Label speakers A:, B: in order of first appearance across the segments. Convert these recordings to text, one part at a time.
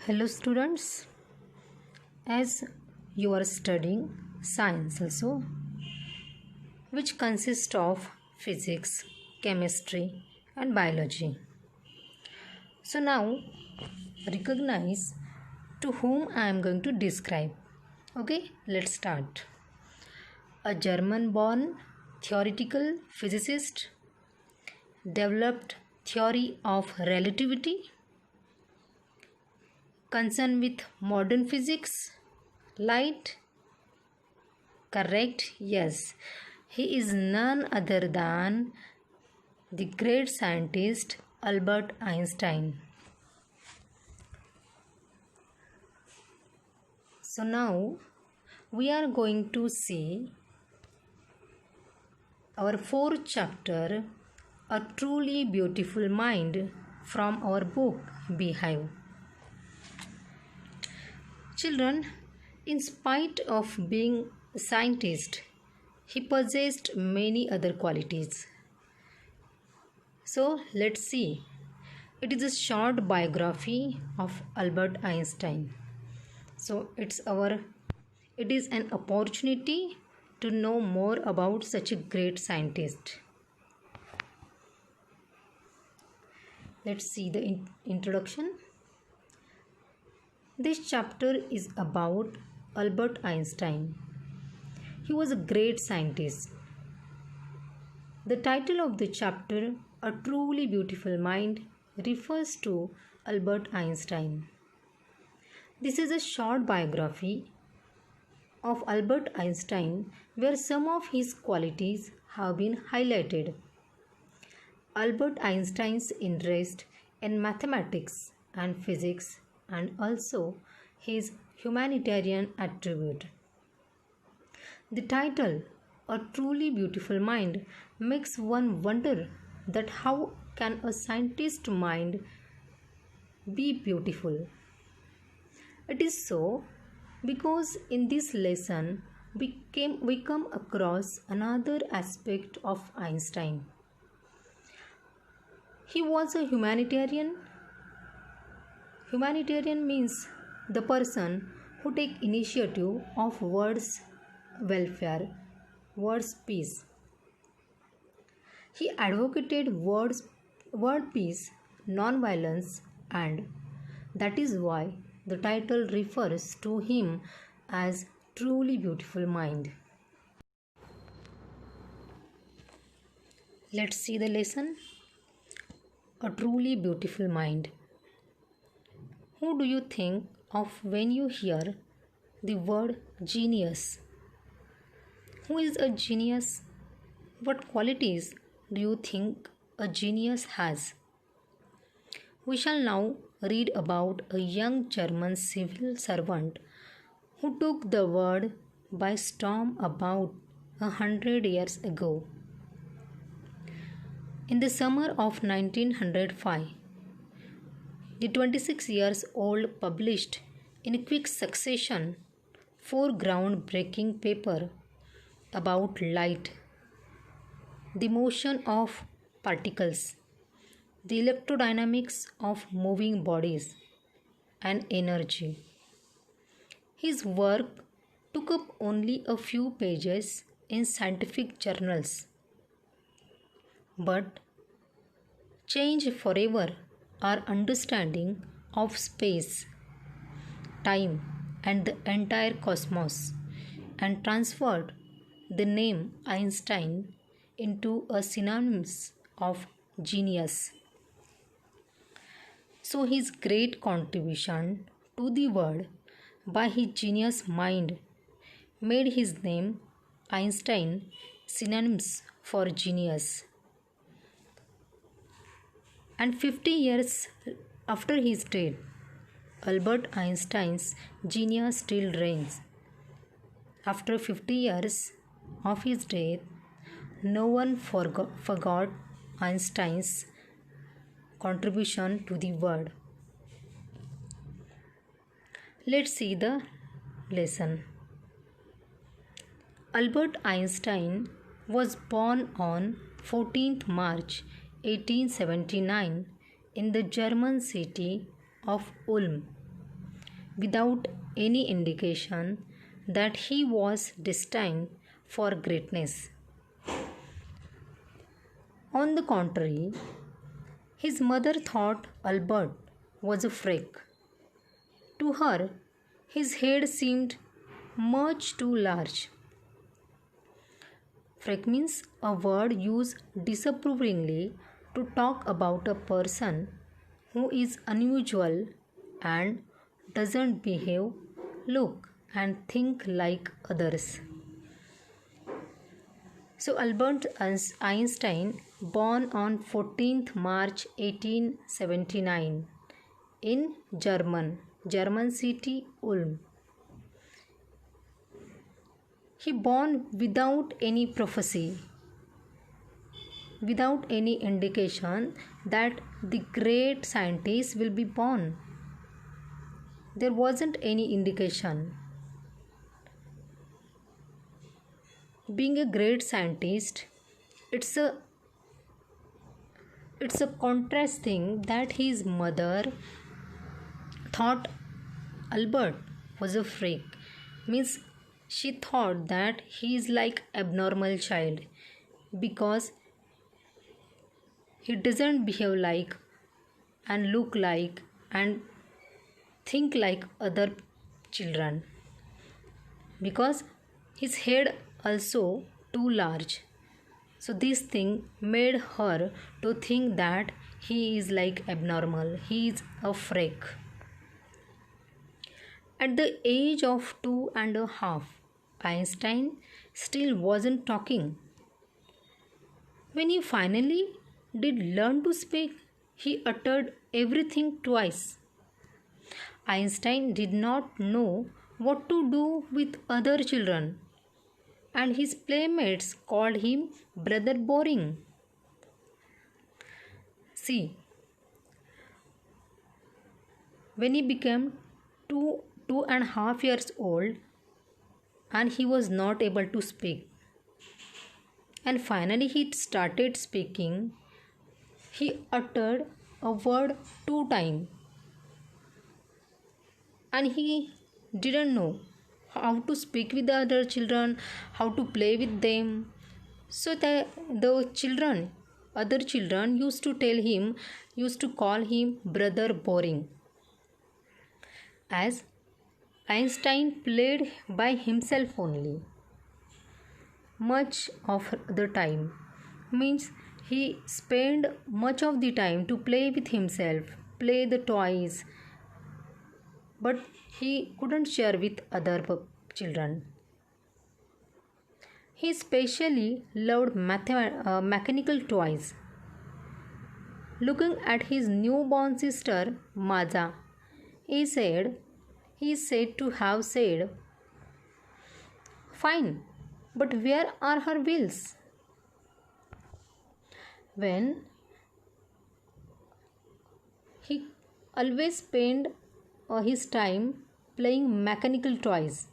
A: Hello students, as you are studying science also, which consists of physics, chemistry and biology. So now recognize to whom I am going to describe. Okay, let's start. A German born theoretical physicist developed theory of relativity, concerned with modern physics, light. Correct? Yes. He is none other than the great scientist Albert Einstein. So now we are going to see our fourth chapter, A Truly Beautiful Mind, from our book Beehive. Children, in spite of being a scientist, he possessed many other qualities. So let's see. It is a short biography of Albert Einstein. So it is an opportunity to know more about such a great scientist. Let's see the introduction. This chapter is about Albert Einstein. He was a great scientist. The title of the chapter, A Truly Beautiful Mind, refers to Albert Einstein. This is a short biography of Albert Einstein where some of his qualities have been highlighted. Albert Einstein's interest in mathematics and physics and also his humanitarian attribute. The title, A Truly Beautiful Mind, makes one wonder that how can a scientist's mind be beautiful? It is so because in this lesson we come across another aspect of Einstein. He was a humanitarian. Humanitarian means the person who take initiative of world's welfare, world's peace. He advocated world peace, non-violence, and that is why the title refers to him as Truly Beautiful Mind. Let's see the lesson. A truly beautiful mind. Who do you think of when you hear the word genius? Who is a genius? What qualities do you think a genius has? We shall now read about a young German civil servant who took the world by storm about 100 years ago. In the summer of 1905, the 26 years old published in quick succession 4 groundbreaking papers about light, the motion of particles, the electrodynamics of moving bodies, and energy. His work took up only a few pages in scientific journals, but changed forever our understanding of space, time, and the entire cosmos, and transferred the name Einstein into a synonym of genius. So his great contribution to the world by his genius mind made his name Einstein synonyms for genius. And 50 years after his death, Albert Einstein's genius still reigns. After 50 years of his death, no one forgot Einstein's contribution to the world. Let's see the lesson. Albert Einstein was born on 14th March 1879 in the German city of Ulm. without any indication that he was destined for greatness. On the contrary, his mother thought Albert was a freak. To her, his head seemed much too large. Freak means a word used disapprovingly to talk about a person who is unusual and doesn't behave, look, and think like others. So, Albert Einstein, born on 14th March 1879 in German city Ulm. He born without any prophecy, without any indication that the great scientist will be born. There wasn't any indication. Being a great scientist, it's a contrast thing that his mother thought Albert was a freak. Means she thought that he is like abnormal child because he doesn't behave like and look like and think like other children, because his head also too large. So this thing made her to think that he is like abnormal, he is a freak. At the age of 2.5, Einstein still wasn't talking. When he finally did learn to speak, he uttered everything twice. Einstein did not know what to do with other children, and his playmates called him Brother Boring. See, when he became 2.5 years old, and he was not able to speak, and finally he started speaking, he uttered a word 2 times, and he didn't know how to speak with the other children, how to play with them. So the other children used to call him Brother Boring. As Einstein played by himself only much of the time, means he spent much of the time to play with himself, play the toys, but he couldn't share with other children. He especially loved mechanical toys. Looking at his newborn sister Maja, he is said to have said, "Fine, but where are her wheels?" When he always spent his time playing mechanical toys,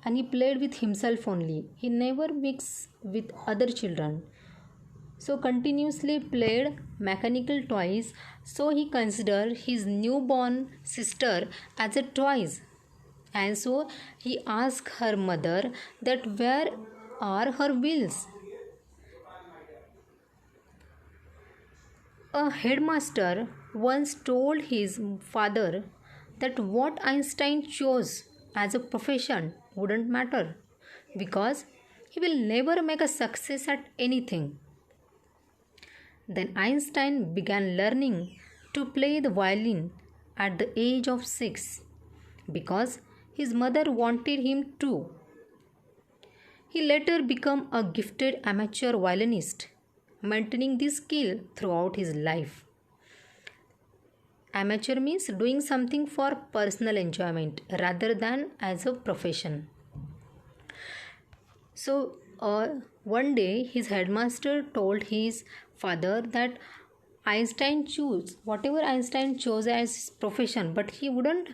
A: and he played with himself only. He never mixed with other children. So continuously played mechanical toys, so he considered his newborn sister as a toys. And so he asked her mother that where are her wheels? A headmaster once told his father that what Einstein chose as a profession wouldn't matter because he will never make a success at anything. Then Einstein began learning to play the violin at the age of 6 because his mother wanted him to. He later became a gifted amateur violinist, maintaining this skill throughout his life. Amateur means doing something for personal enjoyment rather than as a profession. So, one day his headmaster told his father that whatever Einstein chose as his profession, but he wouldn't.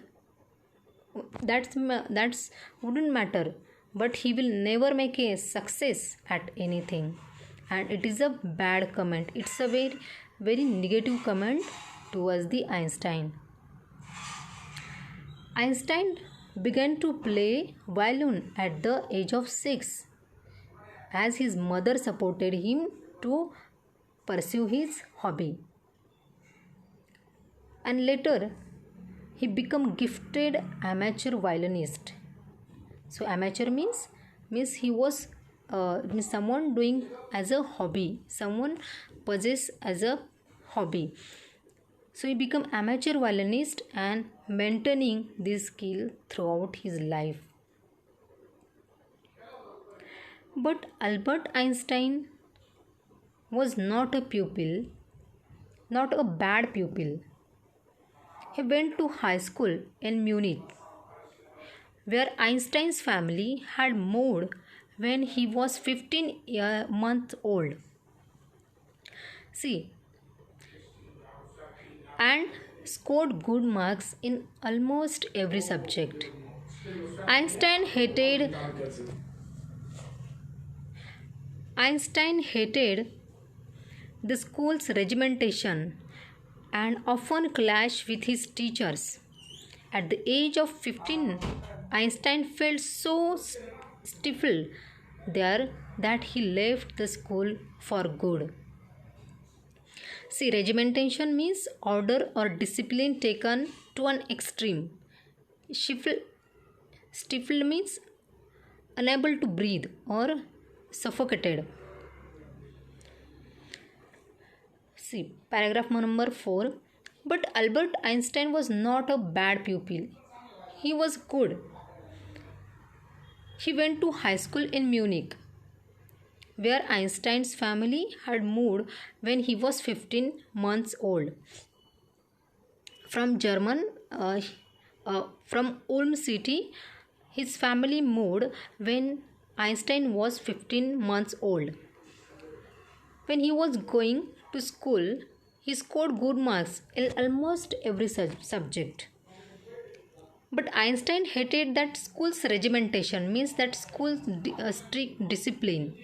A: That's wouldn't matter. But he will never make a success at anything, and it is a bad comment. It's a very negative comment towards the Einstein. Einstein began to play violin at the age of 6 as his mother supported him to pursue his hobby. And later he became gifted amateur violinist. So amateur means he was means someone doing as a hobby, someone possess as a hobby. So he became amateur violinist and maintaining this skill throughout his life. But Albert Einstein was not a pupil, not a bad pupil. He went to high school in Munich, where Einstein's family had moved when he was 15 months old. See, and scored good marks in almost every subject. Einstein hated the school's regimentation and often clashed with his teachers. At the age of 15, Einstein felt so stifled there that he left the school for good. See, regimentation means order or discipline taken to an extreme. Stifled means unable to breathe or suffocated. See, paragraph number 4. But Albert Einstein was not a bad pupil. He was good. He went to high school in Munich, where Einstein's family had moved when he was 15 months old. From Ulm city, his family moved when Einstein was 15 months old. When he was going to school, he scored good marks in almost every subject. But Einstein hated that school's regimentation, means that school's strict discipline,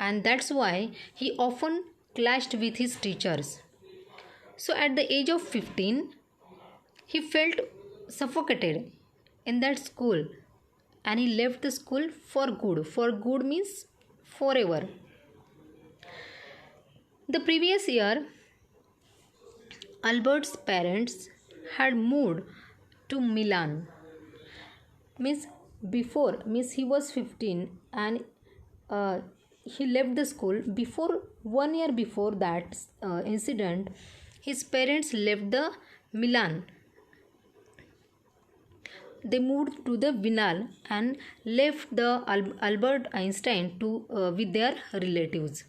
A: and that's why he often clashed with his teachers. So at the age of 15, he felt suffocated in that school and he left the school for good. For good means forever. The previous year, Albert's parents had moved to Milan. Means he was 15 and he left the school. Before 1 year before that incident, his parents left the Milan. They moved to the Vinal and left the Albert Einstein to with their relatives.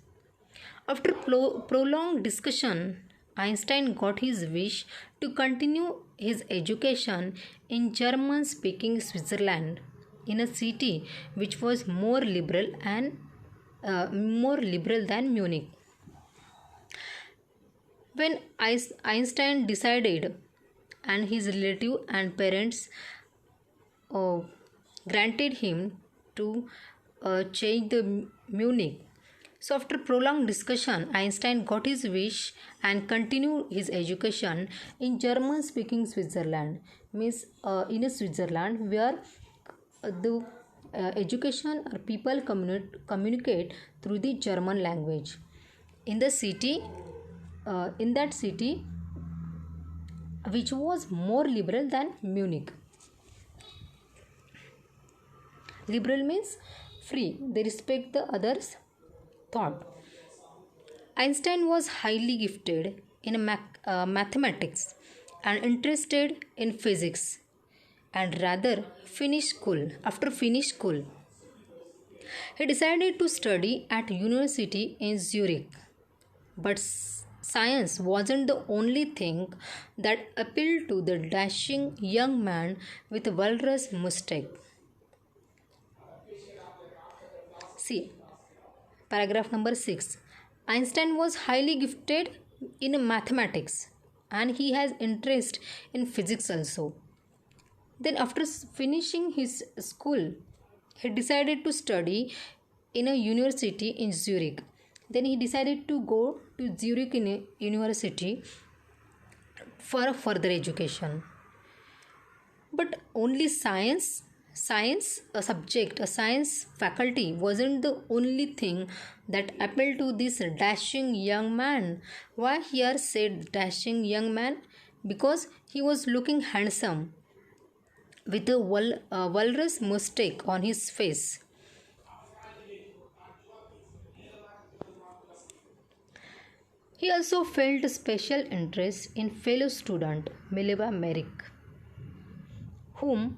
A: After prolonged discussion, Einstein got his wish to continue his education in German-speaking Switzerland, in a city which was more liberal than Munich. When Einstein decided, and his relative and parents granted him to change the Munich. So after prolonged discussion, Einstein got his wish and continued his education in German-speaking Switzerland, means in a Switzerland where the education or people communicate through the German language. In that city, which was more liberal than Munich. Liberal means free, they respect the others' thought. Einstein was highly gifted in mathematics and interested in physics, and rather after finished school, he decided to study at university in Zurich. But science wasn't the only thing that appealed to the dashing young man with a walrus mustache. See, paragraph number 6. Einstein was highly gifted in mathematics and he has interest in physics also. Then after finishing his school, he decided to study in a university in Zurich. Then he decided to go to Zurich University for further education. But only science a subject, a science faculty wasn't the only thing that appealed to this dashing young man. Why here said dashing young man? Because he was looking handsome with a walrus mustache on his face. He also felt a special interest in fellow student Mileva Merrick, whom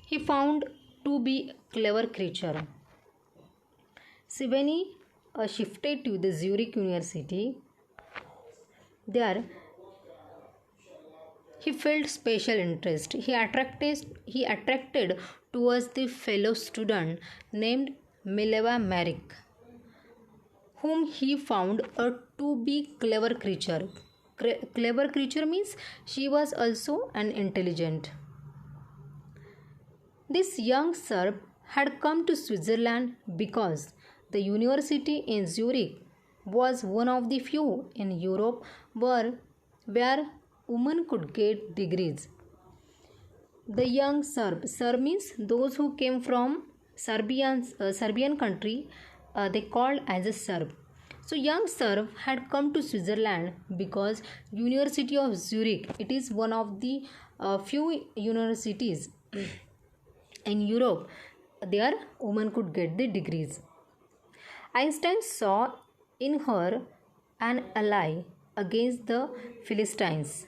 A: he found to be a clever creature. See, when he shifted to the Zurich University, there he felt special interest. He attracted towards the fellow student named Mileva Merrick, whom he found to be clever creature. Clever creature means she was also an intelligent. This young Serb had come to Switzerland because the university in Zurich was one of the few in Europe where women could get degrees. The young Serb means those who came from Serbian country, they called as a Serb. So young Serb had come to Switzerland because University of Zurich, it is one of the few universities in Europe there women could get the degrees. Einstein saw in her an ally against the Philistines.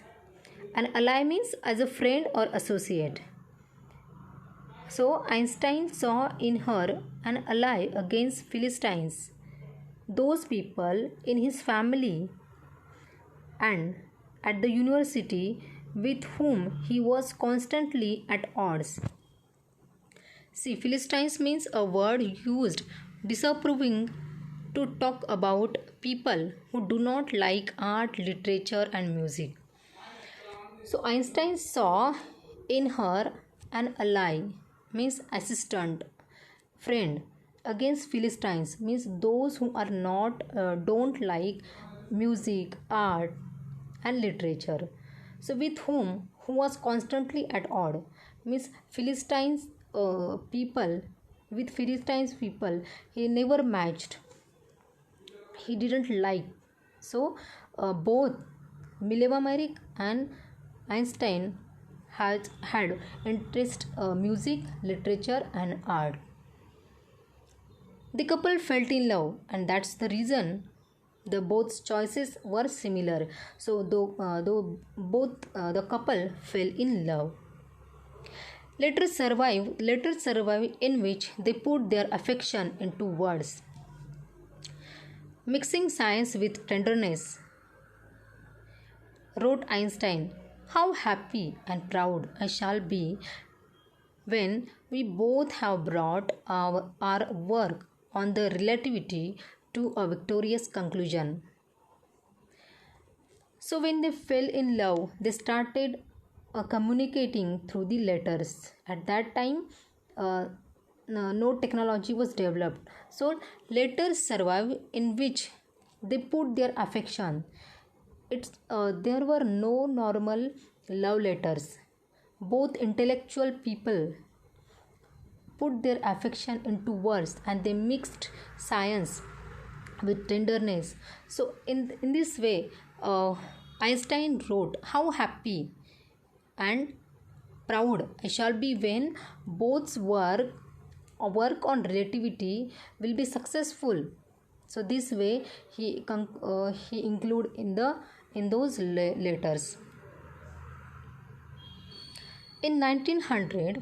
A: An ally means as a friend or associate. So Einstein saw in her an ally against Philistines, those people in his family and at the university with whom he was constantly at odds. See, Philistines means a word used disapproving to talk about people who do not like art, literature, and music. So Einstein saw in her an ally, means assistant, friend, against Philistines, means those who are not don't like music, art, and literature. So with who was constantly at odd, means Philistines people, with Philistines people he never matched, he didn't like. So both Mileva Merrick and Einstein had interest music, literature, and art. The couple felt in love, and that's the reason the both choices were similar. So though both the couple fell in love. Letters survive in which they put their affection into words. Mixing science with tenderness, wrote Einstein, how happy and proud I shall be when we both have brought our work on the relativity to a victorious conclusion. So, when they fell in love, they started communicating through the letters. At that time, no technology was developed. So, letters survive in which they put their affection. There were no normal love letters. Both intellectual people put their affection into words and they mixed science with tenderness. So in this way, Einstein wrote, how happy and proud I shall be when both work on relativity will be successful. So this way he include in those letters. In 1900,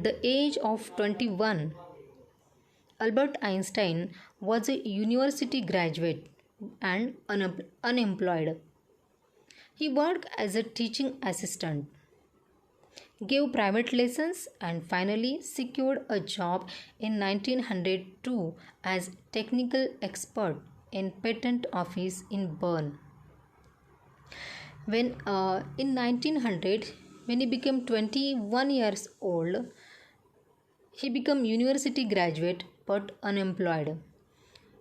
A: the age of 21, Albert Einstein was a university graduate and unemployed. He worked as a teaching assistant, gave private lessons, and finally secured a job in 1902 as technical expert in patent office in Bern. In 1900, when he became 21 years old, he became university graduate but unemployed.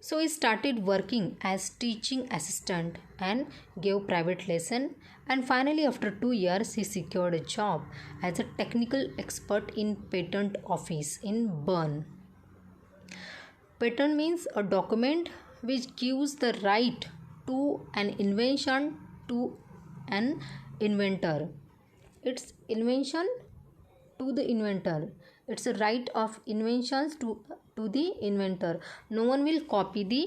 A: So he started working as teaching assistant and gave private lesson, and finally after 2 years he secured a job as a technical expert in patent office in Bern. Patent means a document which gives the right to an invention to an inventor. It's invention to the inventor. It's a right of inventions to the inventor. No one will copy the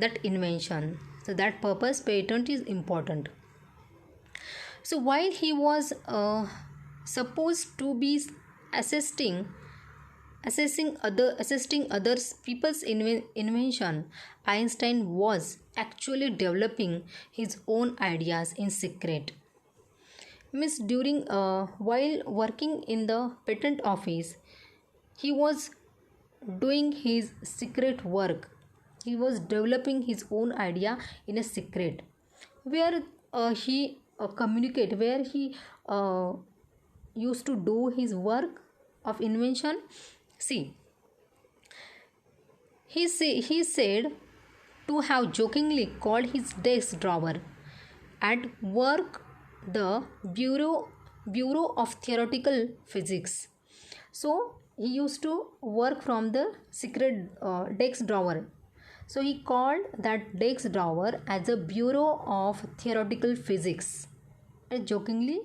A: that invention. So that purpose patent is important. So while he was supposed to be assisting assisting others people's invention, Einstein was actually developing his own ideas in secret. Means during while working in the patent office, he was doing his secret work. He was developing his own idea in a secret, where he communicate, where he used to do his work of invention. See, he said to have jokingly called his desk drawer at work the Bureau of Theoretical Physics. So he used to work from the secret desk drawer. So he called that desk drawer as a Bureau of Theoretical Physics. And jokingly,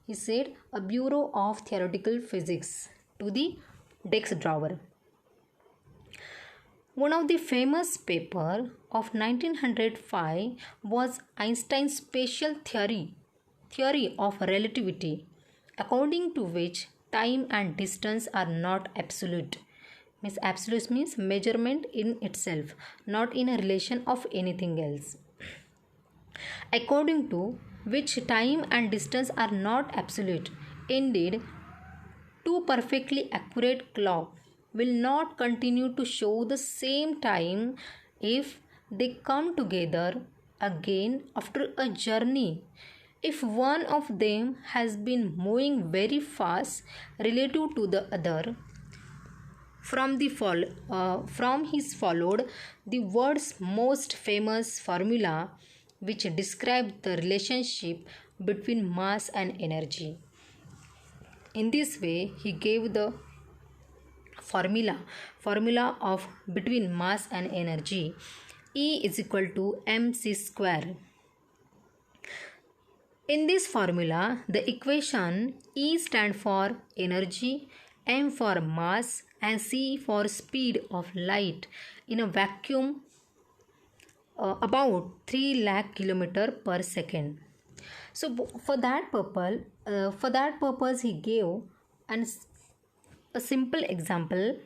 A: he said a Bureau of Theoretical Physics to the desk drawer. One of the famous paper of 1905 was Einstein's special theory of relativity, according to which time and distance are not absolute. Means absolute means measurement in itself, not in a relation of anything else. According to which time and distance are not absolute. Indeed, two perfectly accurate clocks will not continue to show the same time if they come together again after a journey. If one of them has been moving very fast relative to the other, from his followed the world's most famous formula which describes the relationship between mass and energy. In this way, he gave the formula of between mass and energy. E is equal to mc square. In this formula, the equation E stands for energy, m for mass, and c for speed of light in a vacuum about 3 lakh kilometer per second. So for that purpose he gave a simple example.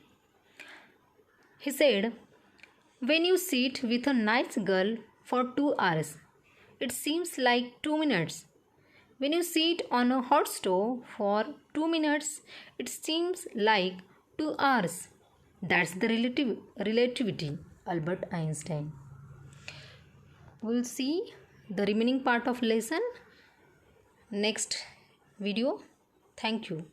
A: He said, when you sit with a nice girl for 2 hours, it seems like 2 minutes. When you sit on a hot stove for 2 minutes, it seems like 2 hours. That's the relativity, Albert Einstein. We'll see the remaining part of lesson next video. Thank you.